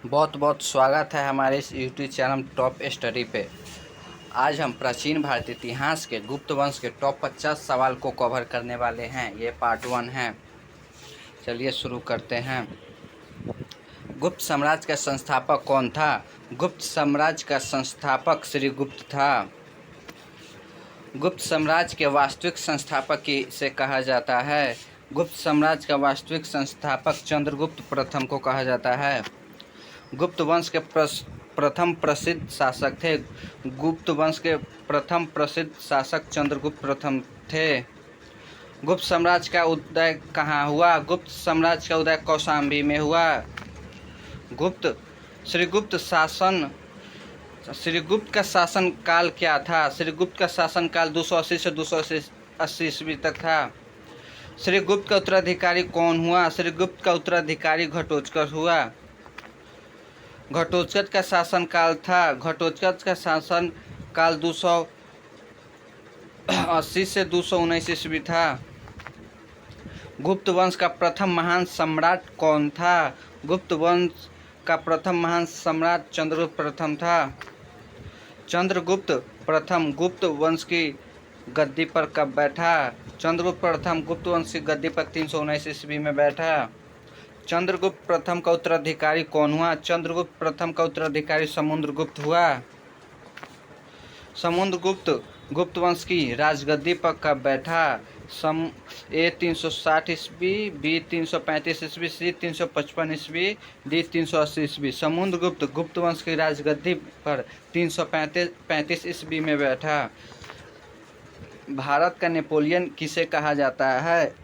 बहुत बहुत स्वागत है हमारे इस यूट्यूब चैनल टॉप स्टडी पे। आज हम प्राचीन भारतीय इतिहास के गुप्त वंश के टॉप 50 सवाल को कवर करने वाले हैं। ये पार्ट 1 है। चलिए शुरू करते हैं। गुप्त साम्राज्य का संस्थापक कौन था? गुप्त साम्राज्य का संस्थापक श्रीगुप्त था। गुप्त साम्राज्य के वास्तविक संस्थापक किसे कहा जाता है? गुप्त साम्राज्य का वास्तविक संस्थापक चंद्रगुप्त प्रथम को कहा जाता है। गुप्त वंश के प्रथम प्रसिद्ध शासक थे। गुप्त वंश के प्रथम प्रसिद्ध शासक चंद्रगुप्त प्रथम थे। गुप्त साम्राज्य का उदय कहाँ हुआ? गुप्त साम्राज्य का उदय कौशाम्बी में हुआ। श्रीगुप्त का शासन काल क्या था? श्रीगुप्त का शासन काल 280 से 280 ईस्वी तक था। श्रीगुप्त का उत्तराधिकारी कौन हुआ? श्रीगुप्त का उत्तराधिकारी घटोत्कच हुआ। घटोत्कच का शासन काल था। घटोत्कच का शासन काल 280 से 219 ईस्वी था। गुप्त वंश का प्रथम महान सम्राट कौन था? गुप्त वंश का प्रथम महान सम्राट चंद्रगुप्त प्रथम था। चंद्रगुप्त प्रथम गुप्त वंश की गद्दी पर कब बैठा? चंद्रगुप्त प्रथम गुप्त वंश की गद्दी पर 319 ईस्वी में बैठा। चंद्रगुप्त प्रथम का उत्तराधिकारी कौन हुआ? चंद्रगुप्त प्रथम का उत्तराधिकारी समुद्रगुप्त हुआ। समुद्रगुप्त गुप्त वंश की राजगद्दी पर कब बैठा? ए 360 ईस्वी, बी 335 ईस्वी, सी 355 ईस्वी, डी 380 ईस्वी। समुद्रगुप्त गुप्त वंश की राजगद्दी पर 335 ईस्वी में बैठा। भारत का नेपोलियन किसे कहा जाता है?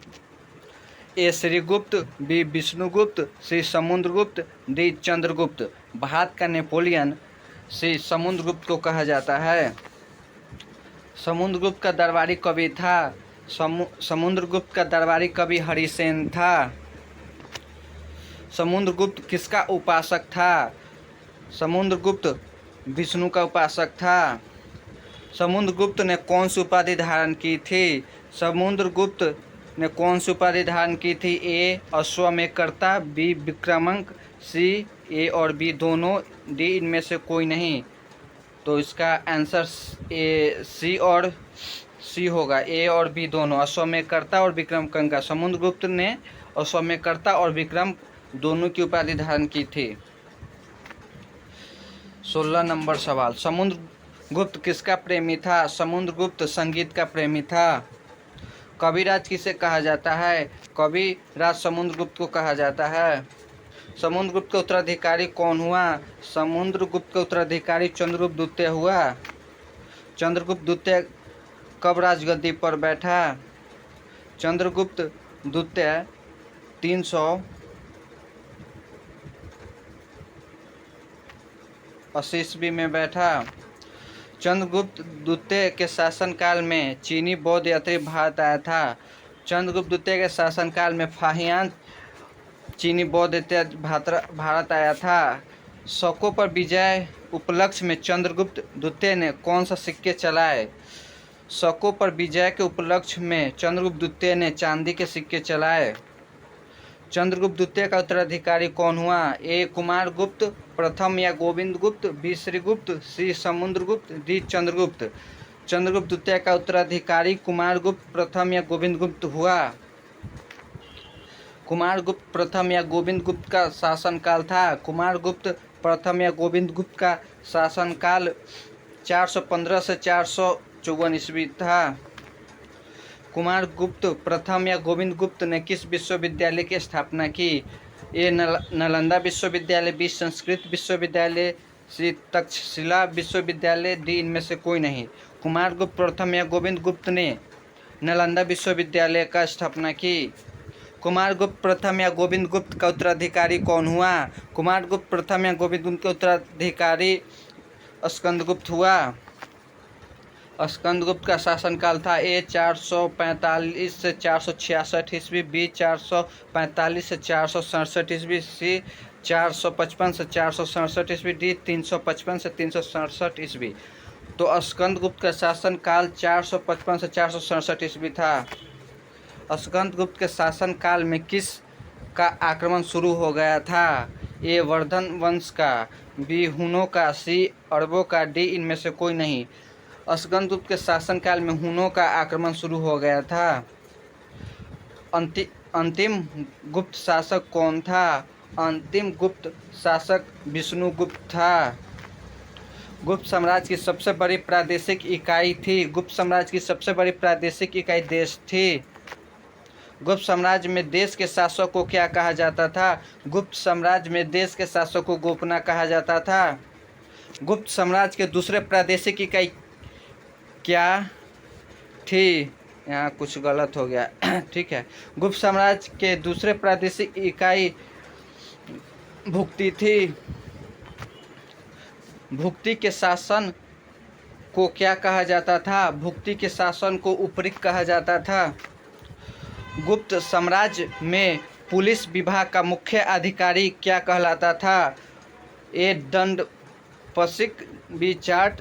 ए श्रीगुप्त, बी विष्णुगुप्त, सी समुद्रगुप्त, डी चंद्रगुप्त। भारत का नेपोलियन सी समुद्रगुप्त को कहा जाता है। समुद्रगुप्त का दरबारी कवि था। समुद्रगुप्त का दरबारी कवि हरिसेन था। समुद्रगुप्त किसका उपासक था? समुद्रगुप्त विष्णु का उपासक था। समुद्रगुप्त ने कौन सी उपाधि धारण की थी? समुद्रगुप्त ने कौन सी उपाधि धारण की थी? ए अश्वमेधकर्ता, बी विक्रमंक, सी ए और बी दोनों, डी इनमें से कोई नहीं। तो इसका आंसर ए सी और सी होगा। ए और बी दोनों, अश्वमेधकर्ता और विक्रमंक। समुद्रगुप्त ने अश्वमेधकर्ता और विक्रम दोनों की उपाधि धारण की थी। 16 नंबर सवाल। समुद्रगुप्त किसका प्रेमी था? समुद्रगुप्त संगीत का प्रेमी था। कविराज किसे कहा जाता है? कविराज समुद्रगुप्त को कहा जाता है। समुद्रगुप्त का उत्तराधिकारी कौन हुआ? समुद्रगुप्त का उत्तराधिकारी चंद्रगुप्त द्वितीय हुआ। चंद्रगुप्त द्वितीय कब राजगद्दी पर बैठा? चंद्रगुप्त द्वितीय 380 ईस्वी में बैठा। चंद्रगुप्त द्वितीय के शासनकाल में चीनी बौद्ध यात्री भारत आया था। चंद्रगुप्त द्वितीय के शासनकाल में फाहियान चीनी बौद्ध यात्री भारत आया था। शकों पर विजय उपलक्ष्य में चंद्रगुप्त द्वितीय ने कौन सा सिक्के चलाए? शकों पर विजय के उपलक्ष्य में चंद्रगुप्त द्वितीय ने चांदी के सिक्के चलाए। चंद्रगुप्त द्वितीय का उत्तराधिकारी कौन हुआ? ए कुमारगुप्त प्रथम या गोविंदगुप्त, बी श्रीगुप्त, सी समुद्रगुप्त, डी चंद्रगुप्त। चंद्रगुप्त द्वितीय का उत्तराधिकारी कुमारगुप्त प्रथम या गोविंदगुप्त हुआ। कुमारगुप्त प्रथम या गोविंदगुप्त का शासनकाल था। कुमारगुप्त प्रथम या गोविंदगुप्त का शासनकाल 415 से 454 ईस्वी था। कुमारगुप्त प्रथम या गोविंदगुप्त ने किस विश्वविद्यालय की स्थापना की? ए नालंदा विश्वविद्यालय, बी संस्कृत विश्वविद्यालय, सी तक्षशिला विश्वविद्यालय, डी इनमें से कोई नहीं। कुमारगुप्त प्रथम या गोविंदगुप्त ने नालंदा विश्वविद्यालय का स्थापना की। कुमारगुप्त प्रथम या गोविंदगुप्त का उत्तराधिकारी कौन हुआ? कुमारगुप्त प्रथम या गोविंदगुप्त का उत्तराधिकारी स्कंदगुप्त हुआ। स्कंदगुप्त का शासनकाल था। ए 445 से 466 ईस्वी, बी 445 से 467 ईस्वी, सी 455 से 467 ईस्वी, डी 355 से 367 ईस्वी। तो स्कंदगुप्त का शासनकाल 455 से 467 ईस्वी था। स्कंदगुप्त के शासनकाल में किस का आक्रमण शुरू हो गया था? ए वर्धन वंश का, बी हुनों का, सी अरबों का, डी इनमें से कोई नहीं। असगंदुप्त के शासनकाल में हुनों का आक्रमण शुरू हो गया था। अंतिम गुप्त शासक कौन था? अंतिम गुप्त शासक विष्णुगुप्त था। गुप्त साम्राज्य की सबसे बड़ी प्रादेशिक इकाई थी। गुप्त साम्राज्य की सबसे बड़ी प्रादेशिक इकाई देश थी। गुप्त साम्राज्य में देश के शासक को क्या कहा जाता था? गुप्त साम्राज्य में देश के शासक को गोपना कहा जाता था। गुप्त साम्राज्य के दूसरे प्रादेशिक इकाई क्या थी? यहाँ कुछ गलत हो गया ठीक है। गुप्त साम्राज्य के दूसरे प्रादेशिक इकाई भुक्ति थी। भुक्ति के शासन को क्या कहा जाता था? भुक्ति के शासन को उपरिक कहा जाता था। गुप्त साम्राज्य में पुलिस विभाग का मुख्य अधिकारी क्या कहलाता था? ए दंड पसिक, बी चार्ट,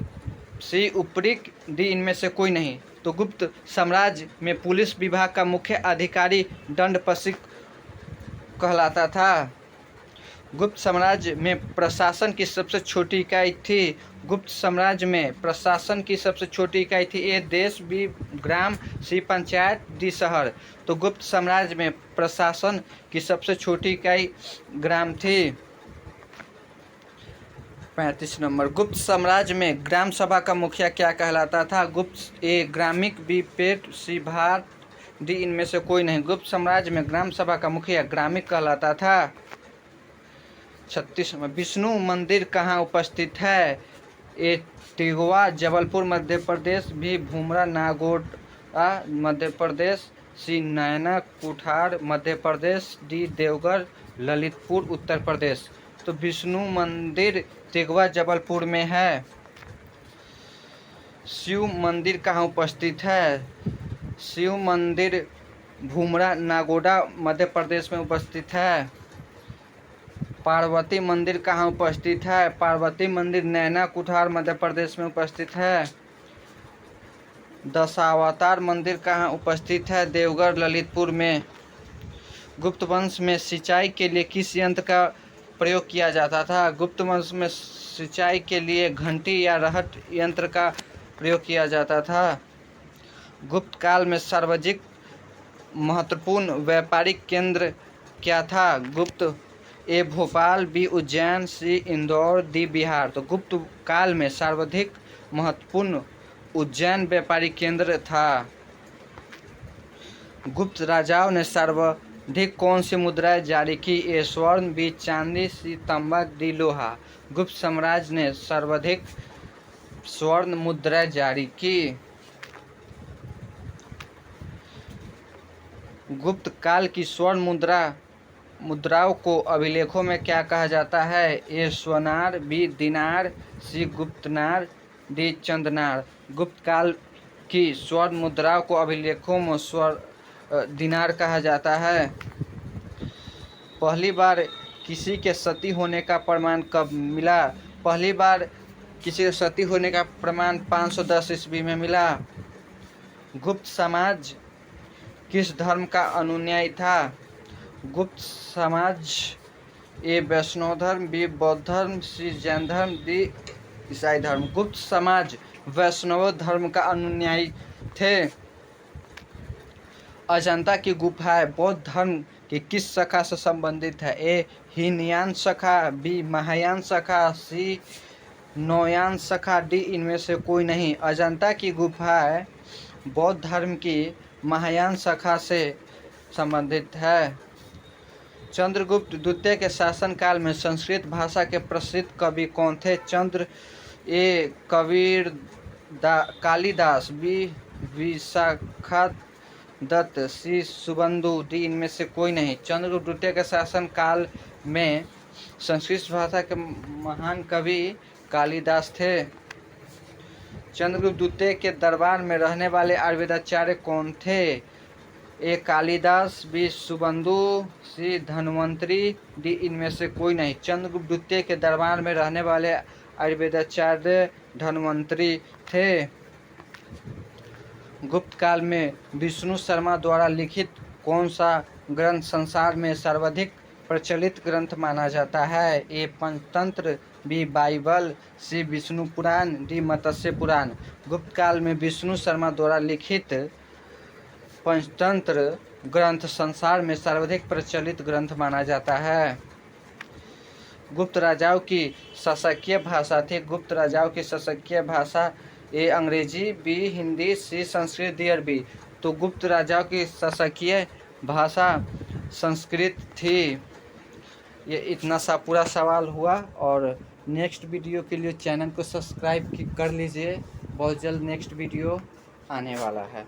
सी उपरिक, डी इनमें से कोई नहीं। तो गुप्त साम्राज्य में पुलिस विभाग का मुख्य अधिकारी दंडपसिक कहलाता था। गुप्त साम्राज्य में प्रशासन की सबसे छोटी इकाई थी। गुप्त साम्राज्य में प्रशासन की सबसे छोटी इकाई थी। ए देश, बी ग्राम, सी पंचायत, डी शहर। तो गुप्त साम्राज्य में प्रशासन की सबसे छोटी इकाई ग्राम थी। 35 नंबर। गुप्त साम्राज्य में ग्राम सभा का मुखिया क्या कहलाता था? गुप्त, ए ग्रामिक, बी पेट, सी भाट, डी इनमें से कोई नहीं। गुप्त साम्राज्य में ग्राम सभा का मुखिया ग्रामिक कहलाता था। 36 नंबर। विष्णु मंदिर कहाँ उपस्थित है? ए टिगवा, जबलपुर मध्य प्रदेश, बी भूमरा नागोड़ा मध्य प्रदेश, सी नैना कुठार मध्य प्रदेश, डी देवगढ़ ललितपुर उत्तर प्रदेश। तो विष्णु मंदिर टिगवा जबलपुर में है। शिव मंदिर कहाँ उपस्थित है? शिव मंदिर भूमरा नागोड़ा मध्य प्रदेश में उपस्थित है। पार्वती मंदिर कहाँ उपस्थित है? पार्वती मंदिर नैना कुठार मध्य प्रदेश में उपस्थित है। दशावतार मंदिर कहाँ उपस्थित है? देवगढ़ ललितपुर में। गुप्त वंश में सिंचाई के लिए किस यंत्र का प्रयोग किया जाता था? गुप्त वंश में सिंचाई के लिए घंटी या रहट यंत्र का प्रयोग किया जाता था। गुप्त काल में सर्वाधिक महत्वपूर्ण व्यापारिक केंद्र क्या था? गुप्त, ए भोपाल, बी उज्जैन, सी इंदौर, डी बिहार। तो गुप्त काल में सर्वाधिक महत्वपूर्ण उज्जैन व्यापारिक केंद्र था। गुप्त राजाओं ने सर्वाधिक कौन सी मुद्राएं जारी की? ए स्वर्ण, बी चांदी, सी तांबा, डी लोहा। गुप्त साम्राज्य ने सर्वाधिक स्वर्ण मुद्राएं जारी की। गुप्त काल की स्वर्ण मुद्राओं को अभिलेखों में क्या कहा जाता है? ए स्वनार, बी दिनार, सी गुप्तनार, डी चंदनार। गुप्त काल की स्वर्ण मुद्राओं को अभिलेखों में दिनार कहा जाता है। पहली बार किसी के सती होने का प्रमाण कब मिला? पहली बार किसी के सती होने का प्रमाण 510 ईस्वी में मिला। गुप्त समाज किस धर्म का अनुयायी था? गुप्त समाज, ए वैष्णव धर्म, बी बौद्ध धर्म, सी जैन धर्म, डी ईसाई धर्म। गुप्त समाज वैष्णव धर्म का अनुयायी थे। अजंता की गुफाएं बौद्ध धर्म की किस शाखा से संबंधित है? ए हीनयान शाखा, बी महायान शाखा, सी नौयान शाखा, डी इनमें से कोई नहीं। अजंता की गुफाएं बौद्ध धर्म की महायान शाखा से संबंधित है। चंद्रगुप्त द्वितीय के शासनकाल में संस्कृत भाषा के प्रसिद्ध कवि कौन थे? चंद्र, ए कबीर कालिदास, बी विशाखादत्त, सी सुबंधु, डी इनमें से कोई नहीं। चंद्रगुप्त द्वितीय के शासनकाल में संस्कृत भाषा के महान कवि कालिदास थे। चंद्रगुप्त द्वितीय के दरबार में रहने वाले आयुर्वेदाचार्य कौन थे? ए कालिदास, बी सुबंधु, सी धन्वंतरी, डी इनमें से कोई नहीं। चंद्रगुप्त द्वितीय के दरबार में रहने वाले आयुर्वेदाचार्य धन्वंतरी थे। गुप्त काल में विष्णु शर्मा द्वारा लिखित कौन सा ग्रंथ संसार में सर्वाधिक प्रचलित ग्रंथ माना जाता है? ए पंचतंत्र, बी बाइबल, सी विष्णु पुराण, डी मत्स्य पुराण। गुप्त काल में विष्णु शर्मा द्वारा लिखित पंचतंत्र ग्रंथ संसार में सर्वाधिक प्रचलित ग्रंथ माना जाता है। गुप्त राजाओं की शासकीय भाषा थी। गुप्त राजाओं की शासकीय भाषा ए अंग्रेजी, बी हिंदी, सी संस्कृत, डी अरबी। तो गुप्त राजाओं की शासकीय भाषा संस्कृत थी। ये इतना सा पूरा सवाल हुआ। और नेक्स्ट वीडियो के लिए चैनल को सब्सक्राइब कर लीजिए, बहुत जल्द नेक्स्ट वीडियो आने वाला है।